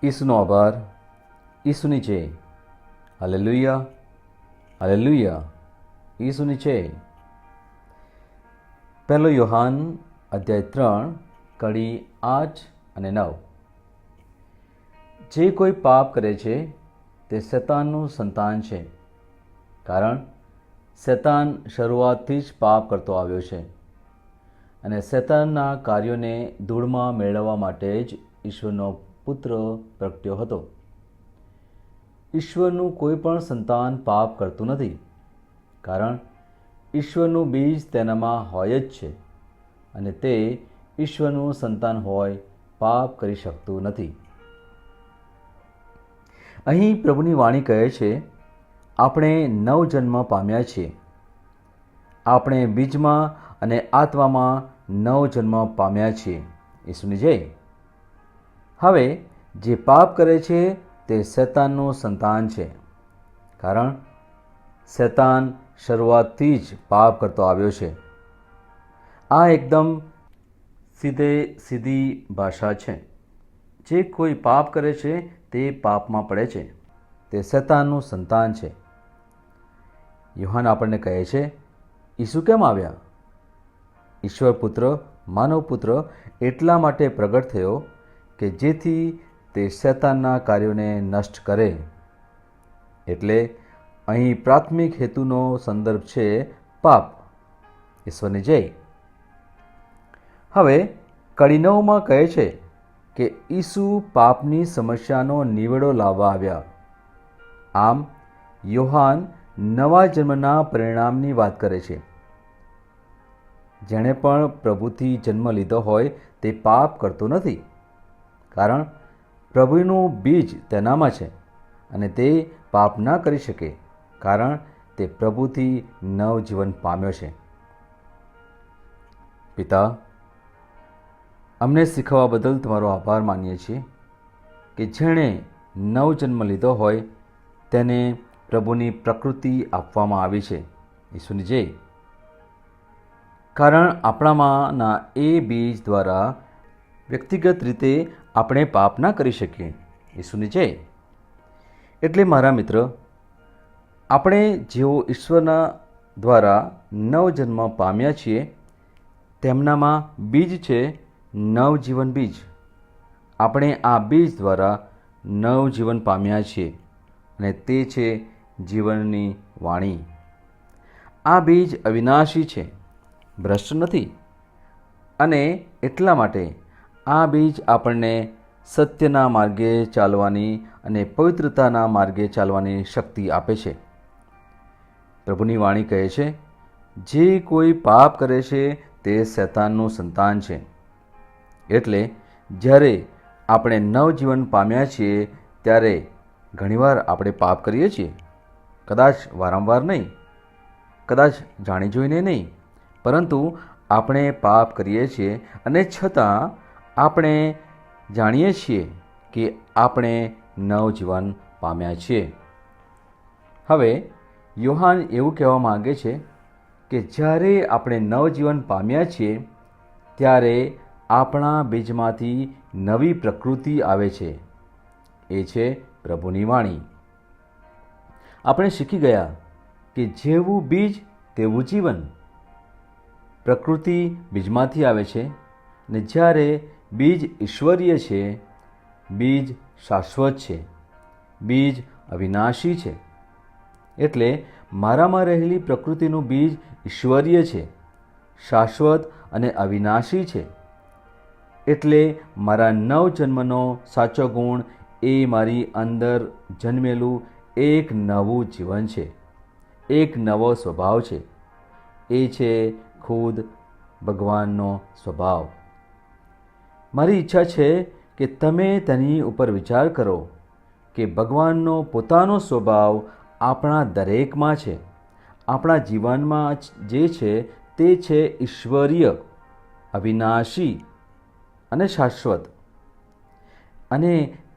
ઈસુનો આભાર, ઈસુની જય. Hallelujah, hallelujah, ઈસુની જય. 1 યોહાન અધ્યાય 3 કડી 8 અને 9. જે કોઈ પાપ કરે છે તે શૈતાનનું સંતાન છે, કારણ શૈતાન શરૂઆતથી જ પાપ કરતો આવ્યો છે અને શૈતાનના કાર્યોને ધૂળમાં મેળવવા માટે જ ઈશ્વરનો પુત્ર પ્રગટ્યો હતો. ઈશ્વરનું કોઈ પણ સંતાન પાપ કરતું નથી, કારણ ઈશ્વરનું બીજ તેનામાં હોય જ છે અને તે ઈશ્વરનું સંતાન હોય પાપ કરી શકતું નથી. અહીં પ્રભુની વાણી કહે છે, આપણે નવજન્મ પામ્યા છીએ. આપણે બીજમાં અને આત્મામાં નવજન્મ પામ્યા છીએ. ઈસુની જય. હવે જે પાપ કરે છે તે શૈતાનનું સંતાન છે, કારણ શૈતાન શરૂઆતથી જ પાપ કરતો આવ્યો છે. આ એકદમ સીધી ભાષા છે. જે કોઈ પાપ કરે છે તે પાપમાં પડે છે. તે શૈતાનનું સંતાન છે. યોહાન આપણને કહે છે, ઈસુ કેમ આવ્યા? ઈશ્વર પુત્ર, માનવ પુત્ર એટલા માટે પ્રગટ થયો કે જેથી તે શૈતાનના કાર્યોને નષ્ટ કરે. એટલે અહીં પ્રાથમિક હેતુનો સંદર્ભ છે પાપ. ઈશ્વરની જય. હવે કડી 9 કહે છે કે ઈસુ પાપની સમસ્યાનો નિવેડો લાવવા આવ્યા. આમ યોહાન નવા જન્મના પરિણામની વાત કરે છે. જેણે પણ પ્રભુથી જન્મ લીધો હોય તે પાપ કરતો નથી, કારણ પ્રભુનું બીજ તેનામાં છે અને તે પાપ ન કરી શકે, કારણ તે પ્રભુથી નવજીવન પામ્યો છે. પિતા, અમને શીખવવા બદલ તમારો આભાર માનીએ છીએ કે જેણે નવજન્મ લીધો હોય તેને પ્રભુની પ્રકૃતિ આપવામાં આવી છે. ઈસુની જય. કારણ આપણામાંના એ બીજ દ્વારા વ્યક્તિગત રીતે આપણે પાપ ના કરી શકીએ. ઈસુની જય. એટલે મારા મિત્ર, આપણે જેઓ ઈશ્વરના દ્વારા નવજન્મ પામ્યા છીએ તેમનામાં બીજ છે, નવજીવન બીજ. આપણે આ બીજ દ્વારા નવજીવન પામ્યા છીએ અને તે છે જીવનની વાણી. આ બીજ અવિનાશી છે, ભ્રષ્ટ નથી, અને એટલા માટે આ બીજ આપણને સત્યના માર્ગે ચાલવાની અને પવિત્રતાના માર્ગે ચાલવાની શક્તિ આપે છે. પ્રભુની વાણી કહે છે, જે કોઈ પાપ કરે છે તે શૈતાનનું સંતાન છે. એટલે જ્યારે આપણે નવજીવન પામ્યા છીએ ત્યારે ઘણીવાર આપણે પાપ કરીએ છીએ. કદાચ વારંવાર નહીં, કદાચ જાણી જોઈને નહીં, પરંતુ આપણે પાપ કરીએ છીએ અને છતાં આપણે જાણીએ છીએ કે આપણે નવજીવન પામ્યા છીએ. હવે યોહાન એવું કહેવા માગે છે કે જ્યારે આપણે નવજીવન પામ્યા છીએ ત્યારે આપણા બીજમાંથી નવી પ્રકૃતિ આવે છે. એ છે પ્રભુની વાણી. આપણે શીખી ગયા કે જેવું બીજ તેવું જીવન. પ્રકૃતિ બીજમાંથી આવે છે અને જ્યારે બીજ ઈશ્વરીય છે, બીજ શાશ્વત છે, બીજ અવિનાશી છે. એટલે મારામાં રહેલી પ્રકૃતિનું બીજ ઈશ્વરીય છે, શાશ્વત અને અવિનાશી છે. એટલે મારા નવજન્મનો સાચો ગુણ એ મારી અંદર જન્મેલું એક નવું જીવન છે, એક નવો સ્વભાવ છે. એ છે ખુદ ભગવાનનો સ્વભાવ. મારી ઈચ્છા છે કે તમે તેની ઉપર વિચાર કરો કે ભગવાનનો પોતાનો સ્વભાવ આપણા દરેકમાં છે. આપણા જીવનમાં જે છે તે છે ઈશ્વરીય, અવિનાશી અને શાશ્વત. અને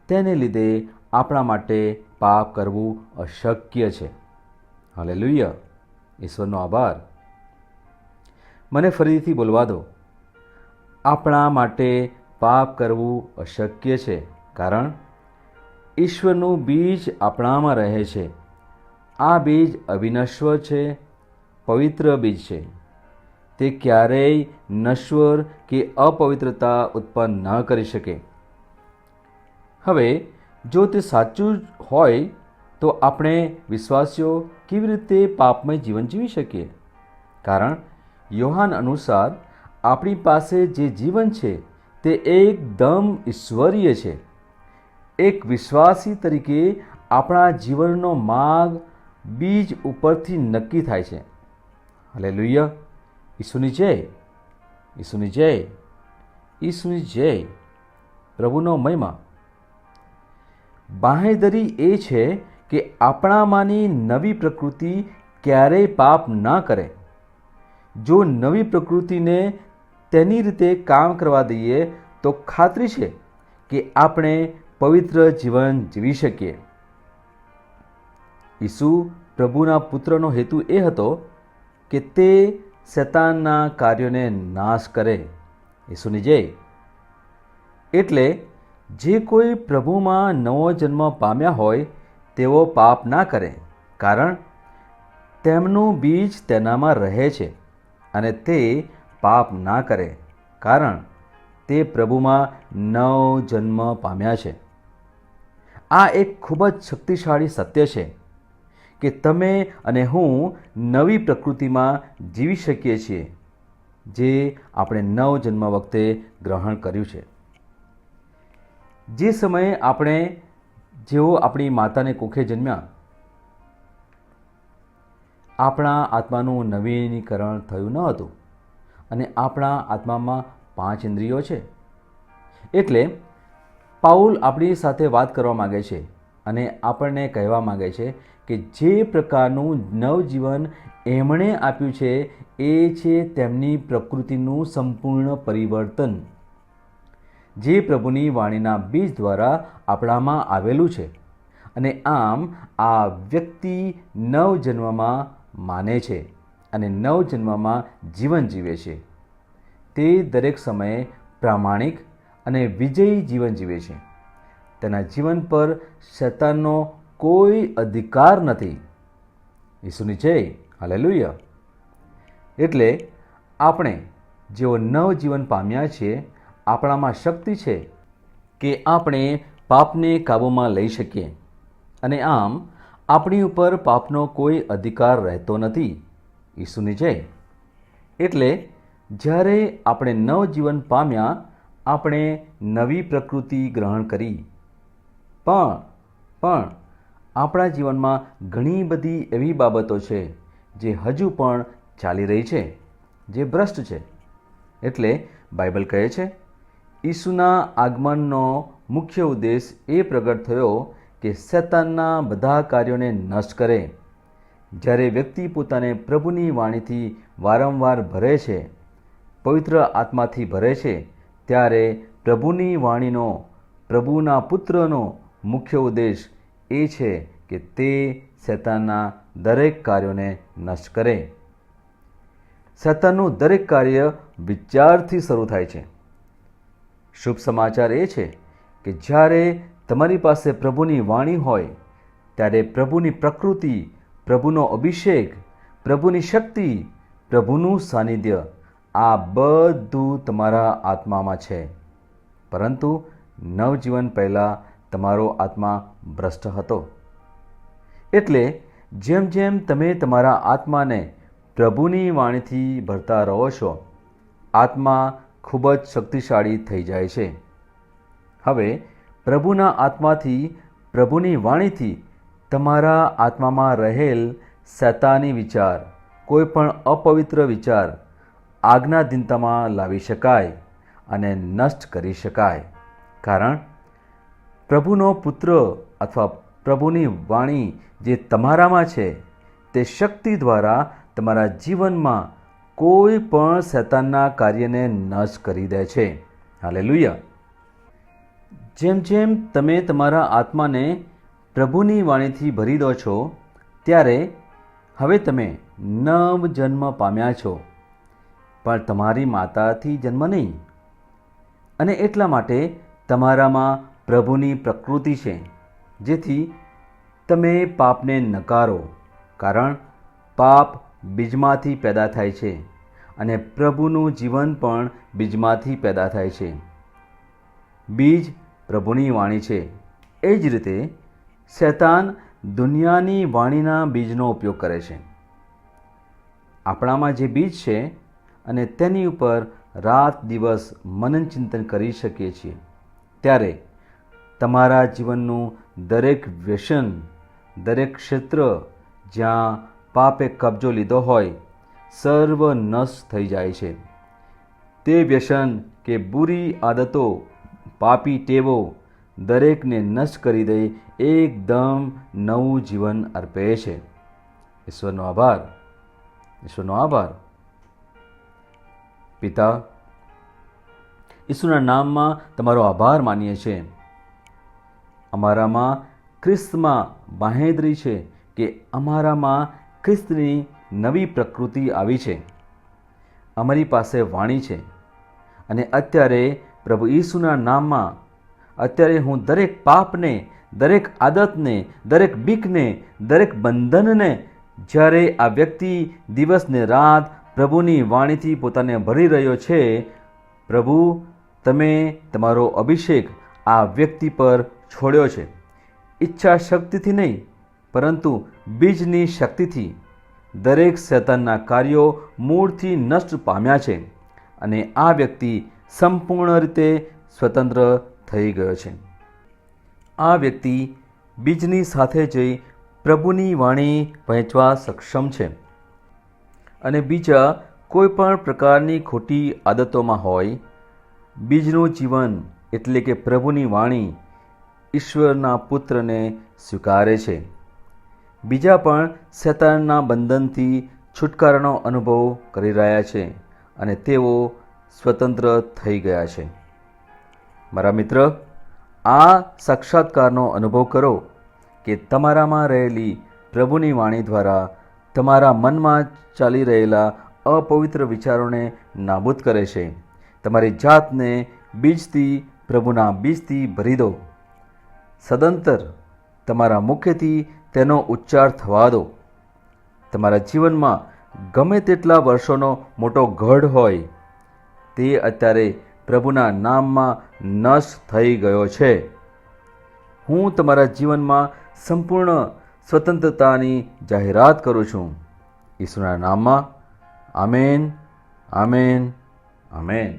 તેને લીધે આપણા માટે પાપ કરવું અશક્ય છે. હાલેલુયા, ઈશ્વરનો આભાર. મને ફરીથી બોલવા દો. આપણા માટે પાપ કરવું અશક્ય છે, કારણ ઈશ્વરનું બીજ આપણામાં રહે છે. આ બીજ અવિનશ્વર છે, પવિત્ર બીજ છે. તે ક્યારેય નશ્વર કે અપવિત્રતા ઉત્પન્ન ન કરી શકે. હવે જો તે સાચું હોય તો આપણે વિશ્વાસીઓ કેવી રીતે પાપમય જીવન જીવી શકીએ? કારણ યોહાન અનુસાર આપણી પાસે જે જીવન છે તે એકદમ ઈશ્વરીય છે. એક વિશ્વાસી તરીકે આપણા જીવનનો માર્ગ બીજ ઉપરથી નક્કી થાય છે. હાલેલુયા! ઈસુની જય, ઈસુની જય, ઈસુની જય. પ્રભુનો મહિમા. બાંહેધરી એ છે કે આપણામાંની નવી પ્રકૃતિ ક્યારેય પાપ ન કરે. જો નવી પ્રકૃતિને તેની રીતે કામ કરવા દઈએ તો ખાતરી છે કે આપણે પવિત્ર જીવન જીવી શકીએ. ઈસુ પ્રભુના પુત્રનો હેતુ એ હતો કે તે શૈતાનના કાર્યોને નાશ કરે. ઈસુની જય. એટલે જે કોઈ પ્રભુમાં નવો જન્મ પામ્યા હોય તેઓ પાપ ના કરે, કારણ તેમનું બીજ તેનામાં રહે છે અને તે પાપ ના કરે, કારણ તે પ્રભુમાં નવ જન્મ પામ્યા છે. આ એક ખૂબ જ શક્તિશાળી સત્ય છે કે તમે અને હું નવી પ્રકૃતિમાં જીવી શકીએ છીએ, જે આપણે નવ જન્મ વખતે ગ્રહણ કર્યું છે. જે સમયે આપણે જેઓ આપણી માતાને કુખે જન્મ્યા, આપણા આત્માનું નવીનીકરણ થયું ન હતું અને આપણા આત્મામાં 5 ઇન્દ્રિયો છે. એટલે પાઉલ આપણી સાથે વાત કરવા માગે છે અને આપણને કહેવા માગે છે કે જે પ્રકારનું નવજીવન એમણે આપ્યું છે એ છે તેમની પ્રકૃતિનું સંપૂર્ણ પરિવર્તન, જે પ્રભુની વાણીના બીજ દ્વારા આપણામાં આવેલું છે. અને આમ આ વ્યક્તિ નવજન્મમાં માને છે અને નવજન્મમાં જીવન જીવે છે. તે દરેક સમયે પ્રામાણિક અને વિજયી જીવન જીવે છે. તેના જીવન પર શૈતાનનો કોઈ અધિકાર નથી. ઈસુની જય, હાલેલુયા! એટલે આપણે જેઓ નવજીવન પામ્યા છીએ, આપણામાં શક્તિ છે કે આપણે પાપને કાબૂમાં લઈ શકીએ અને આમ આપણી ઉપર પાપનો કોઈ અધિકાર રહેતો નથી. ઈસુની જય. એટલે જ્યારે આપણે નવજીવન પામ્યા, આપણે નવી પ્રકૃતિ ગ્રહણ કરી. પણ આપણા જીવનમાં ઘણી બધી એવી બાબતો છે જે હજુ પણ ચાલી રહી છે, જે ભ્રષ્ટ છે. એટલે બાઇબલ કહે છે, ઈસુના આગમનનો મુખ્ય ઉદ્દેશ એ પ્રગટ થયો કે શૈતાનના બધા કાર્યોને નષ્ટ કરે. જ્યારે વ્યક્તિ પોતાને પ્રભુની વાણીથી વારંવાર ભરે છે, પવિત્ર આત્માથી ભરે છે, ત્યારે પ્રભુની વાણીનો, પ્રભુના પુત્રનો મુખ્ય ઉદ્દેશ એ છે કે તે શૈતાનના દરેક કાર્યોને નષ્ટ કરે. શૈતાનનું દરેક કાર્ય વિચારથી શરૂ થાય છે. શુભ સમાચાર એ છે કે જ્યારે તમારી પાસે પ્રભુની વાણી હોય ત્યારે પ્રભુની પ્રકૃતિ, પ્રભુનો અભિષેક, પ્રભુની શક્તિ, પ્રભુનું સાનિધ્ય, આ બધું તમારા આત્મામાં છે. પરંતુ નવજીવન પહેલાં તમારો આત્મા ભ્રષ્ટ હતો. એટલે જેમ જેમ તમે તમારા આત્માને પ્રભુની વાણીથી ભરતા રહો છો, આત્મા ખૂબ જ શક્તિશાળી થઈ જાય છે. હવે પ્રભુના આત્માથી, પ્રભુની વાણીથી તમારા આત્મામાં રહેલ શૈતાની વિચાર, કોઈ પણ અપવિત્ર વિચાર આજ્ઞાધીનતામાં લાવી શકાય અને નષ્ટ કરી શકાય. કારણ પ્રભુનો પુત્ર અથવા પ્રભુની વાણી જે તમારામાં છે, તે શક્તિ દ્વારા તમારા જીવનમાં કોઈ પણ શૈતાનના કાર્યને નષ્ટ કરી દે છે. હાલેલુયા! જેમ જેમ તમે તમારા આત્માને પ્રભુની વાણીથી ભરી દો છો, ત્યારે હવે તમે નવ જન્મ પામ્યા છો, પણ તમારી માતાથી જન્મ નહીં. અને એટલા માટે તમારામાં પ્રભુની પ્રકૃતિ છે. જેથી તમે પાપને નકારો, કારણ પાપ બીજમાંથી પેદા થાય છે અને પ્રભુનું જીવન પણ બીજમાંથી પેદા થાય છે. બીજ પ્રભુની વાણી છે. એ જ રીતે શૈતાન દુનિયાની વાણીના બીજનો ઉપયોગ કરે છે. આપણામાં જે બીજ છે અને તેની ઉપર રાત દિવસ મનન ચિંતન કરી શકીએ છીએ, ત્યારે તમારા જીવનનું દરેક વ્યસન, દરેક ક્ષેત્ર જ્યાં પાપે કબજો લીધો હોય, સર્વ નષ્ટ થઈ જાય છે. તે વ્યસન કે બુરી આદતો, પાપી ટેવો દરેકને નષ્ટ કરી દઈ એકદમ નવું જીવન અર્પે છે. ઈશ્વરનો આભાર, ઈશ્વરનો આભાર. પિતા, ઈશ્વરના નામમાં તમારો આભાર માનીએ છીએ. અમારામાં ખ્રિસ્તમાં બાંહેધરી છે કે અમારામાં ખ્રિસ્તની નવી પ્રકૃતિ આવી છે. અમારી પાસે વાણી છે અને અત્યારે પ્રભુ ઈસુના નામમાં અત્યારે હું દરેક પાપને, દરેક આદતને, દરેક બીકને, દરેક બંધનને, જ્યારે આ વ્યક્તિ દિવસને રાત પ્રભુની વાણીથી પોતાને ભરી રહ્યો છે, પ્રભુ તમે તમારો અભિષેક આ વ્યક્તિ પર છોડ્યો છે. ઈચ્છા શક્તિથી નહીં, પરંતુ બીજની શક્તિથી દરેક શૈતાનના કાર્યો મૂળથી નષ્ટ પામ્યા છે અને આ વ્યક્તિ સંપૂર્ણ રીતે સ્વતંત્ર થઈ ગયો છે. આ વ્યક્તિ બીજની સાથે જઈ પ્રભુની વાણી વહેંચવા સક્ષમ છે અને બીજા કોઈ પણ પ્રકારની ખોટી આદતોમાં હોય, બીજનું જીવન એટલે કે પ્રભુની વાણી ઈશ્વરના પુત્રને સ્વીકારે છે. બીજા પણ શૈતાનના બંધનથી છુટકારાનો અનુભવ કરી રહ્યા છે અને તેઓ સ્વતંત્ર થઈ ગયા છે. મારા મિત્ર, આ સાક્ષાત્કારનો અનુભવ કરો કે તમારામાં રહેલી પ્રભુની વાણી દ્વારા તમારા મનમાં ચાલી રહેલા અપવિત્ર વિચારોને નાબૂદ કરે છે. તમારી જાતને બીજથી, પ્રભુના બીજથી ભરી દો. સદંતર તમારા મુખેથી તેનો ઉચ્ચાર થવા દો. તમારા જીવનમાં ગમે તેટલા વર્ષોનો મોટો ગઢ હોય, તે અત્યારે પ્રભુના નામમાં નષ્ટ થઈ ગયો છે. હું તમારા જીવનમાં સંપૂર્ણ સ્વતંત્રતાની જાહેરાત કરું છું. ઈશ્વરના નામમાં. Amen, amen, amen.